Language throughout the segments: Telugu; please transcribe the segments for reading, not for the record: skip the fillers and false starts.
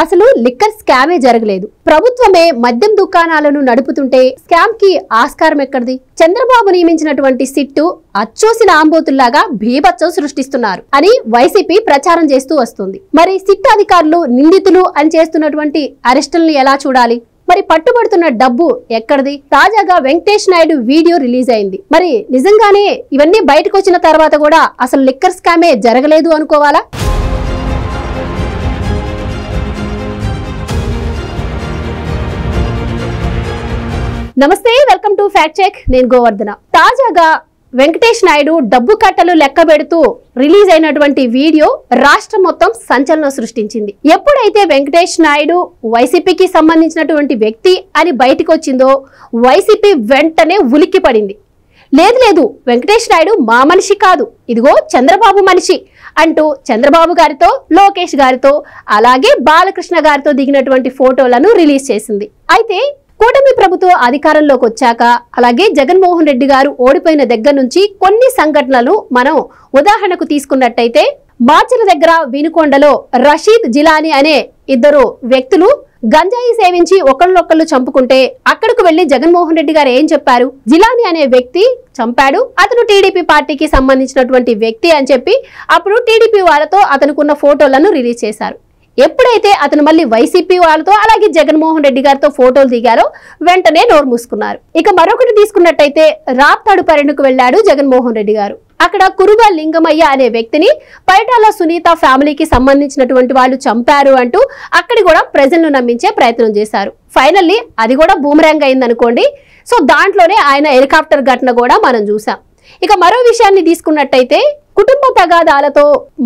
అసలు లిక్కర్ స్కామే జరగలేదు. ప్రభుత్వమే మద్యం దుకాణాలను నడుపుతుంటే స్కామ్ కి ఆస్కారం ఎక్కడిది? చంద్రబాబు నియమించినటువంటి సిట్టు అచ్చోసిన ఆంబోతుల్లాగా భీభత్సం సృష్టిస్తున్నారు అని వైసీపీ ప్రచారం చేస్తూ వస్తుంది. మరి సిట్ అధికారులు నిందితులు అని చేస్తున్నటువంటి అరెస్టులను ఎలా చూడాలి? మరి పట్టుబడుతున్న డబ్బు ఎక్కడిది? తాజాగా వెంకటేష్ నాయుడు వీడియో రిలీజ్ అయింది. మరి నిజంగానే ఇవన్నీ బయటకు వచ్చిన తర్వాత కూడా అసలు లిక్కర్ స్కామే జరగలేదు అనుకోవాలా? నమస్తే, వెల్కమ్ టు ఫ్యాక్ట్ చెక్. నేను గోవర్ధన. తాజాగా వెంకటేష్ నాయుడు డబ్బు కట్టలు లెక్క పెడుతూ రిలీజ్ అయినటువంటి వీడియో రాష్ట్రం మొత్తం సంచలనం సృష్టించింది. ఎప్పుడైతే వెంకటేష్ నాయుడు వైసీపీకి సంబంధించినటువంటి వ్యక్తి అని బయటకు వచ్చిందో వైసీపీ వెంటనే ఉలిక్కి పడింది. లేదు వెంకటేష్ నాయుడు మా మనిషి కాదు, ఇదిగో చంద్రబాబు మనిషి అంటూ చంద్రబాబు గారితో, లోకేష్ గారితో, అలాగే బాలకృష్ణ గారితో దిగినటువంటి ఫోటోలను రిలీజ్ చేసింది. అయితే కూటమి ప్రభుత్వం అధికారంలోకి వచ్చాక, అలాగే జగన్మోహన్ రెడ్డి గారు ఓడిపోయిన దగ్గర నుంచి కొన్ని సంఘటనలు మనం ఉదాహరణకు తీసుకున్నట్టయితే, మార్చల దగ్గర వినుకొండలో రషీద్ జిలానీ అనే ఇద్దరు వ్యక్తులు గంజాయి సేవించి ఒకళ్ళొక్కళ్ళు చంపుకుంటే అక్కడికి వెళ్లి జగన్మోహన్ రెడ్డి గారు ఏం చెప్పారు? జిలానీ అనే వ్యక్తి చంపాడు, అతను టీడీపీ పార్టీకి సంబంధించినటువంటి వ్యక్తి అని చెప్పి అప్పుడు టీడీపీ వాళ్ళతో అతనుకున్న ఫోటోలను రిలీజ్ చేశారు. ఎప్పుడైతే అతను మళ్ళీ వైసీపీ వాళ్ళతో అలాగే జగన్మోహన్ రెడ్డి గారితో ఫోటోలు దిగారో వెంటనే నోరు మూసుకున్నారు. ఇక మరొకటి తీసుకున్నట్టయితే రాప్తాడు పర్యటనకు వెళ్లాడు జగన్మోహన్ రెడ్డి గారు. అక్కడ కురుబ లింగమయ్య అనే వ్యక్తిని పైటాల సునీత ఫ్యామిలీకి సంబంధించినటువంటి వాళ్ళు చంపారు అంటూ అక్కడి కూడా ప్రజలను నమ్మించే ప్రయత్నం చేశారు. ఫైనల్లీ అది కూడా బూమరాంగ్ అయింది అనుకోండి. సో దాంట్లోనే ఆయన హెలికాప్టర్ ఘటన కూడా మనం చూసాం. ఇక మరో విషయాన్ని తీసుకున్నట్టయితే, కుటుంబ తగాదాలతో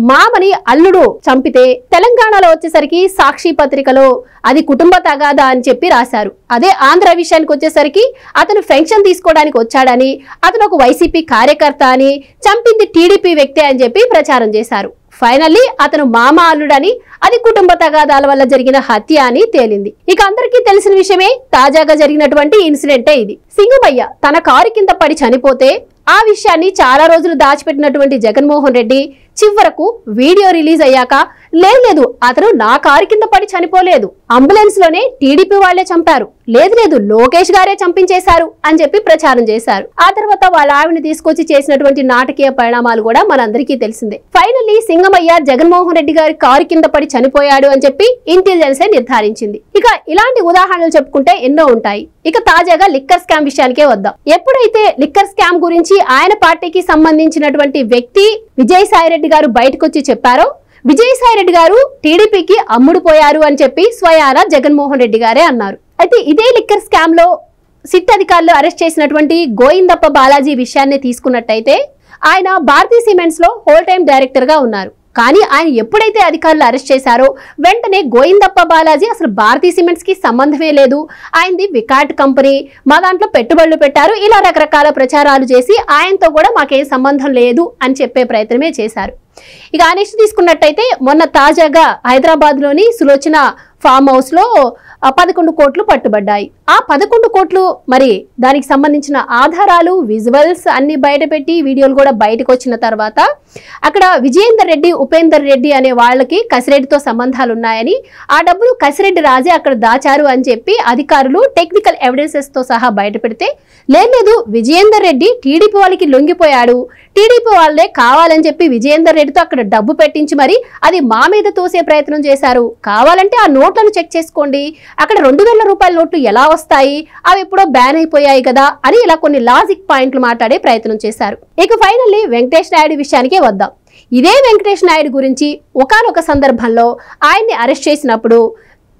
మామని అల్లుడు చంపితే తెలంగాణలో వచ్చేసరికి సాక్షి పత్రికలో అది కుటుంబ తగాదా అని చెప్పి రాశారు. అదే ఆంధ్ర విషయానికి వచ్చేసరికి అతను పెన్షన్ తీసుకోవడానికి వచ్చాడని, అతను ఒక వైసీపీ కార్యకర్త అని, చంపింది టీడీపీ వ్యక్తే అని చెప్పి ప్రచారం చేశారు. ఫైనల్లీ అతను మామ అల్లుడని, అది కుటుంబ తగాదాల వల్ల జరిగిన హత్య అని తేలింది. ఇక అందరికీ తెలిసిన విషయమే తాజాగా జరిగినటువంటి ఇన్సిడెంటే ఇది. సింగమయ్య తన కారు కింద పడి చనిపోతే ఆ విషయాన్ని చాలా రోజులు దాచిపెట్టినటువంటి జగన్మోహన్ రెడ్డి చివరకు వీడియో రిలీజ్ అయ్యాక లేదు అతను నా కారు కింద పడి చనిపోలేదు, అంబులెన్స్ లోనే టీడీపీ వాళ్లే చంపారు, లేదు లోకేష్ గారే చంపించేశారు అని చెప్పి ప్రచారం చేశారు. ఆ తర్వాత వాళ్ళ ఆవిడని తీసుకొచ్చి చేసినటువంటి నాటకీయ పరిణామాలు కూడా మనందరికీ తెలిసిందే. ఫైనల్లీ సింగమయ్య జగన్మోహన్ రెడ్డి గారి కారు కింద పడి చనిపోయాడు అని చెప్పి ఇంటెలిజెన్సే నిర్ధారించింది. ఇక ఇలాంటి ఉదాహరణలు చెప్పుకుంటే ఎన్నో ఉంటాయి. ఇక తాజాగా లిక్కర్ స్కామ్ విషయానికే వద్దాం. ఎప్పుడైతే లిక్కర్ స్కామ్ గురించి ఆయన పార్టీకి సంబంధించినటువంటి వ్యక్తి విజయసాయి రెడ్డి గారు బయటకు వచ్చి చెప్పారో, విజయసాయి రెడ్డి గారు టీడీపీకి అమ్ముడుపోయారు అని చెప్పి స్వయాన జగన్మోహన్ రెడ్డి గారే అన్నారు. అయితే ఇదే లిక్కర్ స్కామ్ లో సిట్ అధికారులు అరెస్ట్ చేసినటువంటి గోయిందప్ప బాలాజీ విషయాన్ని తీసుకున్నట్టయితే, ఆయన భారతీ సిమెంట్స్ లో హోల్ టైం డైరెక్టర్ గా ఉన్నారు. కానీ ఆయన ఎప్పుడైతే అధికారులు అరెస్ట్ చేశారో వెంటనే గోయిందప్ప బాలాజీ అసలు భారతీ సిమెంట్స్ కి సంబంధమే లేదు, ఆయనది వికాట్ కంపెనీ, మా దాంట్లో పెట్టుబడులు పెట్టారు, ఇలా రకరకాల ప్రచారాలు చేసి ఆయనతో కూడా మాకేం సంబంధం లేదు అని చెప్పే ప్రయత్నమే చేశారు. ఇక ఆ నెక్స్ట్ తీసుకున్నట్టయితే, మొన్న తాజాగా హైదరాబాద్ లోని సులోచన ఫామ్ హౌస్ లో 11 కోట్లు పట్టుబడ్డాయి. ఆ 11 కోట్లు మరి దానికి సంబంధించిన ఆధారాలు, విజువల్స్ అన్ని బయటపెట్టి వీడియోలు కూడా బయటకు వచ్చిన తర్వాత అక్కడ విజయేందర్ రెడ్డి, ఉపేందర్ రెడ్డి అనే వాళ్ళకి కసిరెడ్డితో సంబంధాలు ఉన్నాయని, ఆ డబ్బులు కసిరెడ్డి రాజే అక్కడ దాచారు అని చెప్పి అధికారులు టెక్నికల్ ఎవిడెన్సెస్ తో సహా బయటపెడితే, లేదు విజయేందర్ రెడ్డి టీడీపీ వాళ్ళకి లొంగిపోయాడు, టీడీపీ వాళ్ళే కావాలని చెప్పి విజయేందర్ రెడ్డితో అక్కడ డబ్బు పెట్టించి మరి అది మా మీద తోసే ప్రయత్నం చేశారు, కావాలంటే ఆ నోట్లను చెక్ చేసుకోండి, అక్కడ 2000 రూపాయల నోట్లు ఎలా వస్తాయి, అవి ఎప్పుడో బ్యాన్ అయిపోయాయి కదా అని ఇలా కొన్ని లాజిక్ పాయింట్లు మాట్లాడే ప్రయత్నం చేశారు. ఇక ఫైనల్లీ వెంకటేష్ నాయుడు విషయానికే వద్దాం. ఇదే వెంకటేష్ నాయుడు గురించి ఒకానొక సందర్భంలో ఆయన్ని అరెస్ట్ చేసినప్పుడు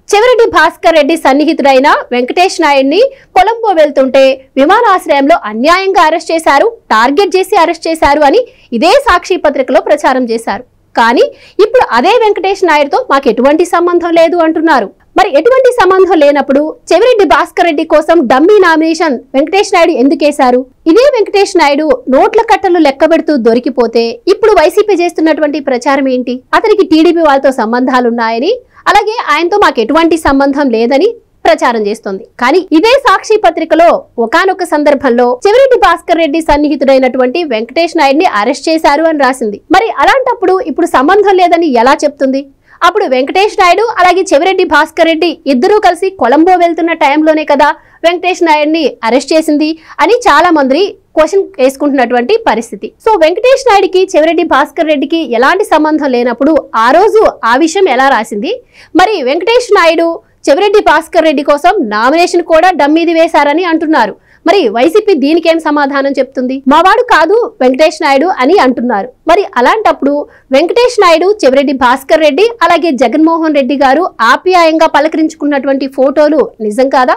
చెవిరెడ్డి భాస్కర్ రెడ్డి సన్నిహితుడైన వెంకటేష్ నాయుడిని కొలంబో వెళ్తుంటే విమానాశ్రయంలో అన్యాయంగా అరెస్ట్ చేశారు, టార్గెట్ చేసి అరెస్ట్ చేశారు అని ఇదే సాక్షి పత్రికలో ప్రచారం చేశారు. కానీ ఇప్పుడు అదే వెంకటేష్ నాయుడుతో మాకు ఎటువంటి సంబంధం లేదు అంటున్నారు. మరి ఎటువంటి సంబంధం లేనప్పుడు చెవిరెడ్డి భాస్కర్ రెడ్డి కోసం డమ్మీ నామినేషన్ వెంకటేష్ నాయుడు ఎందుకేశారు? ఇదే వెంకటేష్ నాయుడు నోట్ల కట్టలు లెక్కబెడుతూ దొరికిపోతే ఇప్పుడు వైసీపీ చేస్తున్నటువంటి ప్రచారం ఏంటి? అతనికి టీడీపీ వాళ్ళతో సంబంధాలున్నాయని, అలాగే ఆయనతో మాకు ఎటువంటి సంబంధం లేదని ప్రచారం చేస్తోంది. కానీ ఇదే సాక్షి పత్రికలో ఒకానొక సందర్భంలో చెవిరెడ్డి భాస్కర్ రెడ్డి సన్నిహితుడైనటువంటి వెంకటేష్ నాయుడిని అరెస్ట్ చేశారు అని రాసింది. మరి అలాంటప్పుడు ఇప్పుడు సంబంధం లేదని ఎలా చెప్తుంది? అప్పుడు వెంకటేష్ నాయుడు అలాగే చెవిరెడ్డి భాస్కర్ రెడ్డి ఇద్దరూ కలిసి కొలంబో వెళ్తున్న టైంలోనే కదా వెంకటేష్ నాయుడిని అరెస్ట్ చేసింది అని చాలా మంది క్వశ్చన్ వేసుకుంటున్నటువంటి పరిస్థితి. సో వెంకటేష్ నాయుడికి చెవిరెడ్డి భాస్కర్ రెడ్డికి ఎలాంటి సంబంధం లేనప్పుడు ఆ రోజు ఆ విషయం ఎలా రాసింది? మరి వెంకటేష్ నాయుడు చెవిరెడ్డి భాస్కర్ రెడ్డి కోసం నామినేషన్ కూడా డమ్మీది వేశారని అంటున్నారు. మరి వైసీపీ దీనికి ఏం సమాధానం చెప్తుంది? మావాడు కాదు వెంకటేష్ నాయుడు అని అంటున్నారు. మరి అలాంటప్పుడు వెంకటేష్ నాయుడు చెవిరెడ్డి భాస్కర్ రెడ్డి అలాగే జగన్మోహన్ రెడ్డి గారు ఆప్యాయంగా పలకరించుకున్నటువంటి ఫోటోలు నిజం కాదా?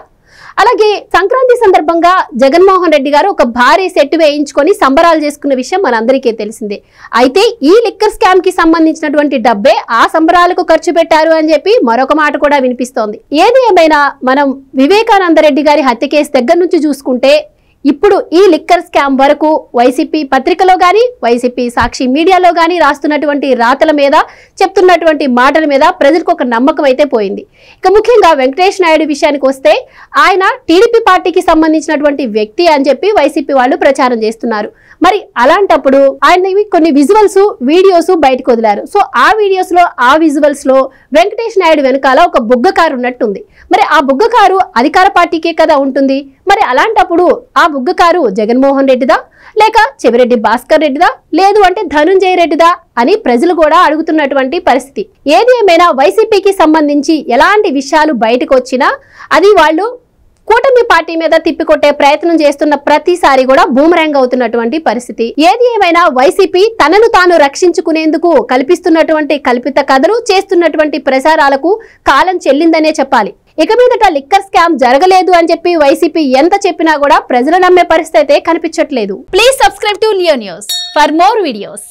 అలాగే సంక్రాంతి సందర్భంగా జగన్మోహన్ రెడ్డి గారు ఒక భారీ సెట్ వేయించుకొని సంబరాలు చేసుకున్న విషయం మనందరికీ తెలిసిందే. అయితే ఈ లిక్కర్ స్కామ్ కి సంబంధించినటువంటి డబ్బే ఆ సంబరాలకు ఖర్చు పెట్టారు అని చెప్పి మరొక మాట కూడా వినిపిస్తోంది. ఏది ఏమైనా మనం వివేకానంద రెడ్డి గారి హత్య కేసు దగ్గర నుంచి చూసుకుంటే ఇప్పుడు ఈ లిక్కర్ స్కామ్ వరకు వైసీపీ పత్రికలో గాని వైసీపీ సాక్షి మీడియాలో గాని రాస్తున్నటువంటి రాతల మీద చెప్తున్నటువంటి మాటల మీద ప్రజలకు ఒక నమ్మకం అయితే పోయింది. ఇక ముఖ్యంగా వెంకటేష్ నాయుడు విషయానికి వస్తే ఆయన టీడీపీ పార్టీకి సంబంధించినటువంటి వ్యక్తి అని చెప్పి వైసీపీ వాళ్ళు ప్రచారం చేస్తున్నారు. మరి అలాంటప్పుడు ఆయన కొన్ని విజువల్స్ వీడియోస్ బయటకు వదిలారు. సో ఆ వీడియోస్ లో ఆ విజువల్స్ లో వెంకటేష్ నాయుడు వెనకాల ఒక బుగ్గ కారు ఉన్నట్టుంది. మరి ఆ బుగ్గ కారు అధికార పార్టీకే కదా ఉంటుంది. మరి అలాంటప్పుడు ఆ బుగ్గ కారు జగన్మోహన్ రెడ్డిదా లేక చెవిరెడ్డి భాస్కర్ రెడ్డిదా లేదు అంటే ధనుంజయ రెడ్డిదా అని ప్రజలు కూడా అడుగుతున్నటువంటి పరిస్థితి. ఏది ఏమైనా వైసీపీకి సంబంధించి ఎలాంటి విషయాలు బయటకు వచ్చినా అది వాళ్ళు కూటమి పార్టీ మీద తిప్పికొట్టే ప్రయత్నం చేస్తున్న ప్రతిసారి కూడా బూమరాంగ్ అవుతున్నటువంటి పరిస్థితి. ఏది ఏమైనా వైసీపీ తనను తాను రక్షించుకునేందుకు కల్పిస్తున్నటువంటి కల్పిత కథలు చేస్తున్నటువంటి ప్రచారాలకు కాలం చెల్లిందనే చెప్పాలి. ఇక మీదట లిక్కర్ స్కామ్ జరగలేదు అని చెప్పి వైసీపీ ఎంత చెప్పినా కూడా ప్రజలు నమ్మే పరిస్థితి అయితే కనిపించట్లేదు. Please subscribe to Leo news for more videos.